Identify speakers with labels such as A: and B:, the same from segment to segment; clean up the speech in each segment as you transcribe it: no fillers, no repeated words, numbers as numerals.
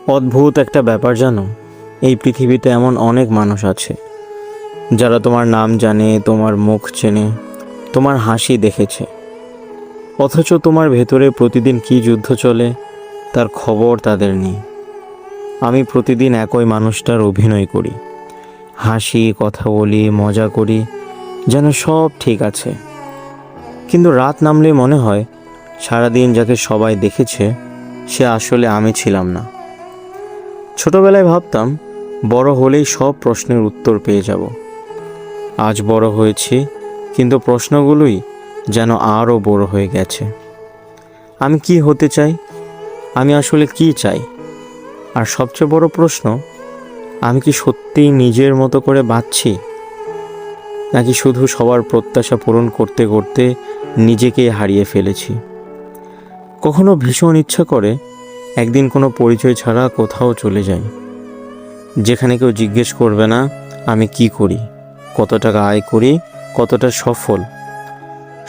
A: অদ্ভুত একটা ব্যাপার জানো, এই পৃথিবীতে এমন অনেক মানুষ আছে যারা তোমার নাম জানে, তোমার মুখ চেনে, তোমার হাসি দেখেছে, অথচ তোমার ভেতরে প্রতিদিন কী যুদ্ধ চলে তার খবর তাদের নেই। আমি প্রতিদিন একই মানুষটার অভিনয় করি, হাসি, কথা বলি, মজা করি, যেন সব ঠিক আছে। কিন্তু রাত নামলে মনে হয় সারাদিন যাকে সবাই দেখেছে সে আসলে আমি ছিলাম না। ছোটবেলায় ভাবতাম বড় হলেই সব প্রশ্নের উত্তর পেয়ে যাব। আজ বড় হয়েছি, কিন্তু প্রশ্নগুলোই যেন আরও বড় হয়ে গেছে। আমি কি হতে চাই? আমি আসলে কি চাই? আর সবচেয়ে বড় প্রশ্ন, আমি কি সত্যিই নিজের মতো করে বাঁচছি, নাকি শুধু সবার প্রত্যাশা পূরণ করতে করতে নিজেকেই হারিয়ে ফেলেছি? কখনো ভীষণ ইচ্ছা করে একদিন কোনো পরিচয় ছাড়া কোথাও চলে যাই, যেখানে কেউ জিজ্ঞেস করবে না আমি কি করি, কত টাকা আয় করি, কতটা সফল।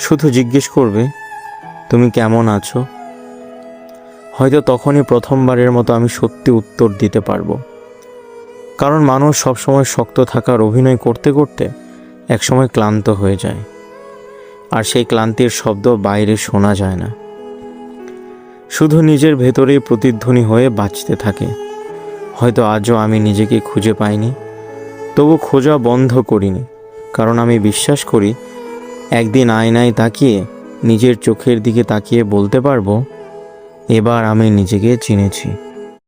A: শুধু জিজ্ঞেস করবে তুমি কেমন আছো। হয়তো তখনই প্রথমবারের মতো আমি সত্যি উত্তর দিতে পারবো। কারণ মানুষ সবসময় শক্ত থাকার অভিনয় করতে করতে একসময় ক্লান্ত হয়ে যায়, আর সেই ক্লান্তির শব্দ বাইরে শোনা যায় না, শুধু নিজের ভেতরেই প্রতিধ্বনি হয়ে বাঁচতে থাকে। হয়তো আজও আমি নিজেকে খুঁজে পাইনি, তবু খোঁজা বন্ধ করিনি, কারণ আমি বিশ্বাস করি একদিন আয়নায় তাকিয়ে নিজের চোখের দিকে তাকিয়ে বলতে পারবো, এবার আমি নিজেকে চিনেছি।